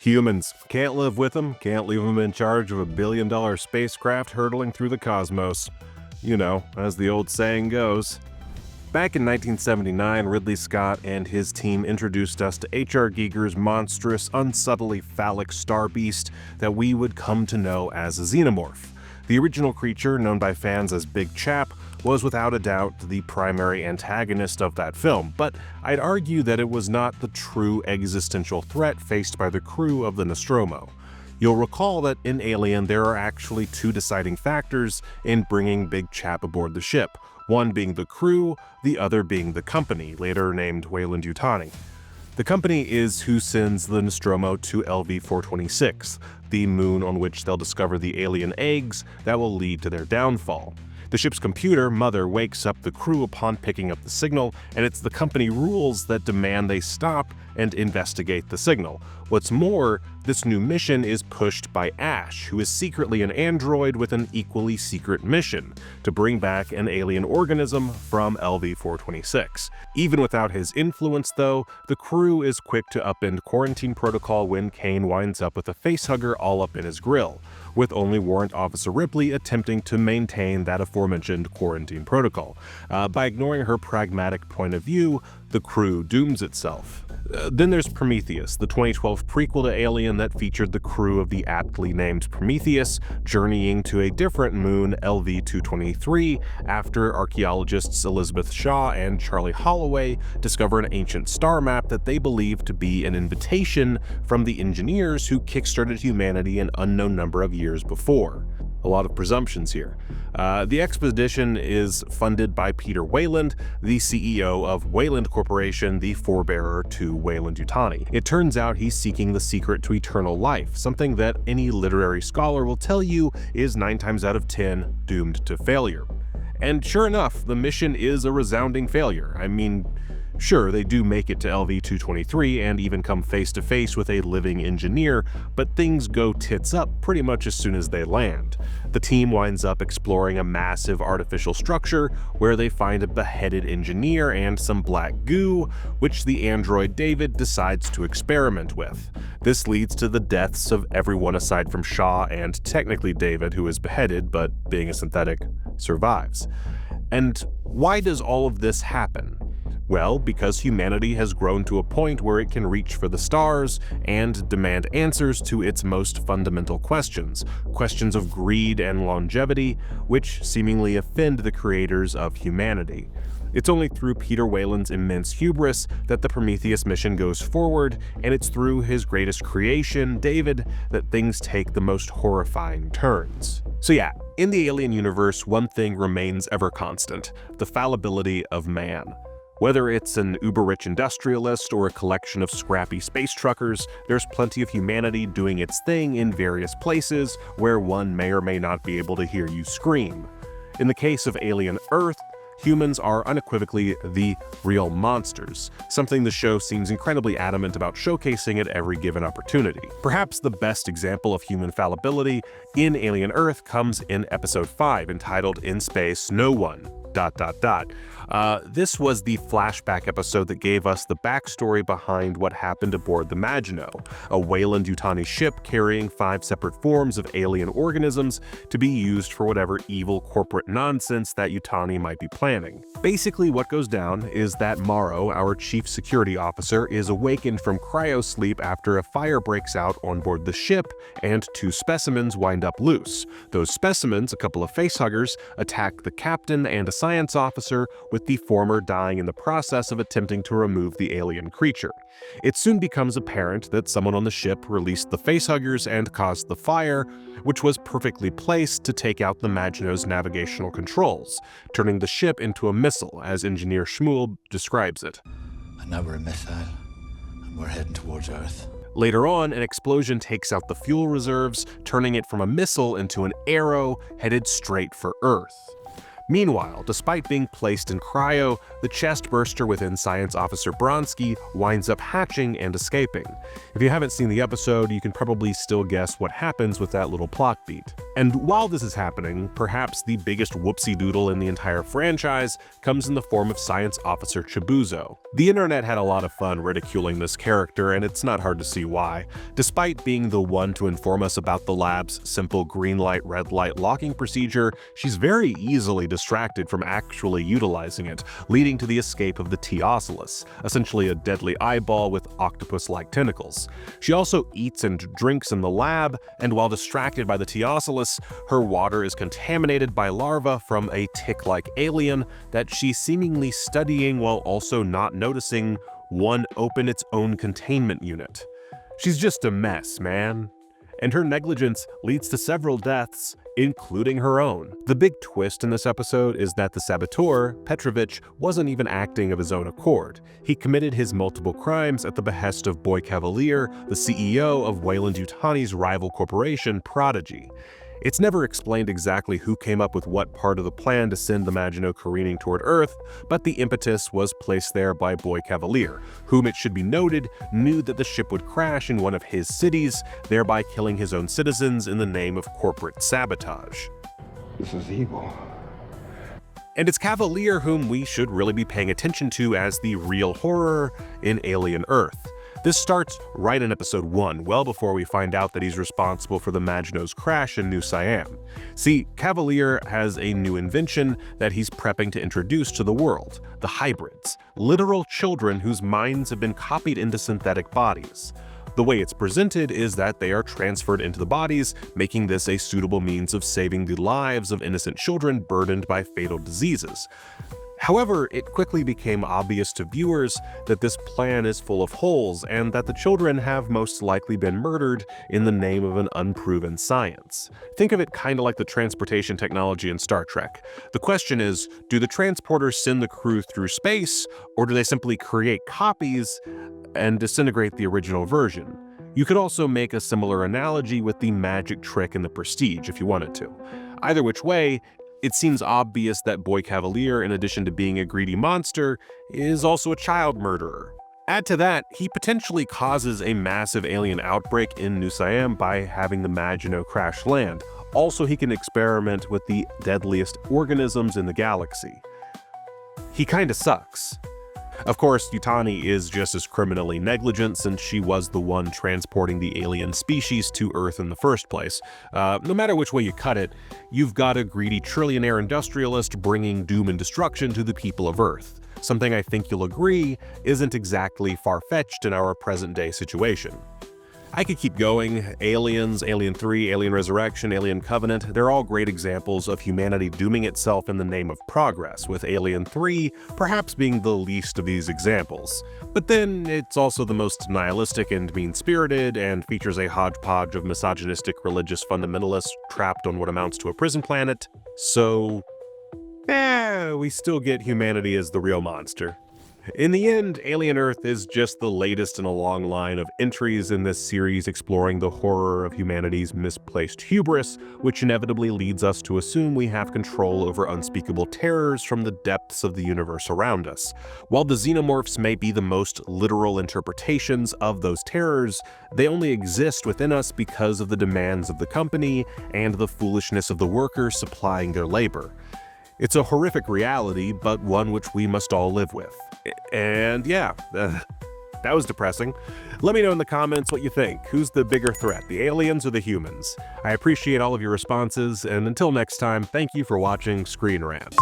Humans. Can't live with them, can't leave them in charge of a billion-dollar spacecraft hurtling through the cosmos. You know, as the old saying goes. Back in 1979, Ridley Scott and his team introduced us to H.R. Giger's monstrous, unsubtly phallic star beast that we would come to know as a xenomorph. The original creature, known by fans as Big Chap, was without a doubt the primary antagonist of that film, but I'd argue that it was not the true existential threat faced by the crew of the Nostromo. You'll recall that in Alien there are actually two deciding factors in bringing Big Chap aboard the ship, one being the crew, the other being the company, later named Weyland-Yutani. The company is who sends the Nostromo to LV-426, the moon on which they'll discover the alien eggs that will lead to their downfall. The ship's computer, Mother, wakes up the crew upon picking up the signal, and it's the company rules that demand they stop and investigate the signal. What's more, this new mission is pushed by Ash, who is secretly an android with an equally secret mission, to bring back an alien organism from LV-426. Even without his influence, though, the crew is quick to upend quarantine protocol when Kane winds up with a facehugger all up in his grill, with only Warrant Officer Ripley attempting to maintain that aforementioned quarantine protocol. By ignoring her pragmatic point of view, the crew dooms itself. Then there's Prometheus, the 2012 prequel to Alien that featured the crew of the aptly named Prometheus journeying to a different moon, LV-223, after archaeologists Elizabeth Shaw and Charlie Holloway discover an ancient star map that they believe to be an invitation from the engineers who kickstarted humanity an unknown number of years before. A lot of presumptions here. The expedition is funded by Peter Weyland, the CEO of Weyland Corporation, the forebearer to Weyland-Yutani. It turns out he's seeking the secret to eternal life, something that any literary scholar will tell you is 9 times out of 10 doomed to failure. And sure enough, the mission is a resounding failure. I mean, sure, they do make it to LV-223 and even come face to face with a living engineer, but things go tits up pretty much as soon as they land. The team winds up exploring a massive artificial structure where they find a beheaded engineer and some black goo, which the android David decides to experiment with. This leads to the deaths of everyone aside from Shaw and technically David, who is beheaded, but being a synthetic, survives. And why does all of this happen? Well, because humanity has grown to a point where it can reach for the stars and demand answers to its most fundamental questions of greed and longevity, which seemingly offend the creators of humanity. It's only through Peter Weyland's immense hubris that the Prometheus mission goes forward, and it's through his greatest creation, David, that things take the most horrifying turns. So yeah, in the Alien universe, one thing remains ever constant: the fallibility of man. Whether it's an uber-rich industrialist or a collection of scrappy space truckers, there's plenty of humanity doing its thing in various places where one may or may not be able to hear you scream. In the case of Alien Earth, humans are unequivocally the real monsters, something the show seems incredibly adamant about showcasing at every given opportunity. Perhaps the best example of human fallibility in Alien Earth comes in Episode 5, entitled In Space, No One... This was the flashback episode that gave us the backstory behind what happened aboard the Maginot, a Weyland-Yutani ship carrying 5 separate forms of alien organisms to be used for whatever evil corporate nonsense that Yutani might be planning. Basically, what goes down is that Morrow, our chief security officer, is awakened from cryosleep after a fire breaks out on board the ship and 2 specimens wind up loose. Those specimens, a couple of facehuggers, attack the captain and a science officer, with the former dying in the process of attempting to remove the alien creature. It soon becomes apparent that someone on the ship released the facehuggers and caused the fire, which was perfectly placed to take out the Maginot's navigational controls, turning the ship into a missile, as engineer Shmuel describes it. And now we're a missile, and we're heading towards Earth. Later on, an explosion takes out the fuel reserves, turning it from a missile into an arrow headed straight for Earth. Meanwhile, despite being placed in cryo, the chest burster within Science Officer Bronsky winds up hatching and escaping. If you haven't seen the episode, you can probably still guess what happens with that little plot beat. And while this is happening, perhaps the biggest whoopsie-doodle in the entire franchise comes in the form of Science Officer Chibouzo. The internet had a lot of fun ridiculing this character, and it's not hard to see why. Despite being the one to inform us about the lab's simple green light, red light locking procedure, she's very easily distracted from actually utilizing it, leading to the escape of the T-Oculus, essentially a deadly eyeball with octopus-like tentacles. She also eats and drinks in the lab, and while distracted by the T-Oculus, her water is contaminated by larvae from a tick-like alien that she's seemingly studying while also not noticing one open its own containment unit. She's just a mess, man. And her negligence leads to several deaths, including her own. The big twist in this episode is that the saboteur, Petrovich, wasn't even acting of his own accord. He committed his multiple crimes at the behest of Boy Kavalier, the CEO of Weyland-Yutani's rival corporation, Prodigy. It's never explained exactly who came up with what part of the plan to send the Maginot careening toward Earth, but the impetus was placed there by Boy Kavalier, whom, it should be noted, knew that the ship would crash in one of his cities, thereby killing his own citizens in the name of corporate sabotage. This is evil. And it's Kavalier whom we should really be paying attention to as the real horror in Alien Earth. This starts right in episode 1, well before we find out that he's responsible for the Maginot's crash in New Siam. See, Kavalier has a new invention that he's prepping to introduce to the world: the hybrids, literal children whose minds have been copied into synthetic bodies. The way it's presented is that they are transferred into the bodies, making this a suitable means of saving the lives of innocent children burdened by fatal diseases. However, it quickly became obvious to viewers that this plan is full of holes and that the children have most likely been murdered in the name of an unproven science. Think of it kind of like the transportation technology in Star Trek. The question is, do the transporters send the crew through space, or do they simply create copies and disintegrate the original version? You could also make a similar analogy with the magic trick in The Prestige if you wanted to. Either which way, it seems obvious that Boy Kavalier, in addition to being a greedy monster, is also a child murderer. Add to that, he potentially causes a massive alien outbreak in New Siam by having the Maginot crash land. Also, he can experiment with the deadliest organisms in the galaxy. He kinda sucks. Of course, Yutani is just as criminally negligent since she was the one transporting the alien species to Earth in the first place. No matter which way you cut it, you've got a greedy trillionaire industrialist bringing doom and destruction to the people of Earth. Something I think you'll agree isn't exactly far-fetched in our present-day situation. I could keep going. Aliens, Alien 3, Alien Resurrection, Alien Covenant, they're all great examples of humanity dooming itself in the name of progress, with Alien 3 perhaps being the least of these examples. But then it's also the most nihilistic and mean-spirited, and features a hodgepodge of misogynistic religious fundamentalists trapped on what amounts to a prison planet. So, we still get humanity as the real monster. In the end, Alien Earth is just the latest in a long line of entries in this series exploring the horror of humanity's misplaced hubris, which inevitably leads us to assume we have control over unspeakable terrors from the depths of the universe around us. While the xenomorphs may be the most literal interpretations of those terrors, they only exist within us because of the demands of the company and the foolishness of the workers supplying their labor. It's a horrific reality, but one which we must all live with. And yeah, that was depressing. Let me know in the comments what you think. Who's the bigger threat, the aliens or the humans? I appreciate all of your responses, and until next time, thank you for watching ScreenRant.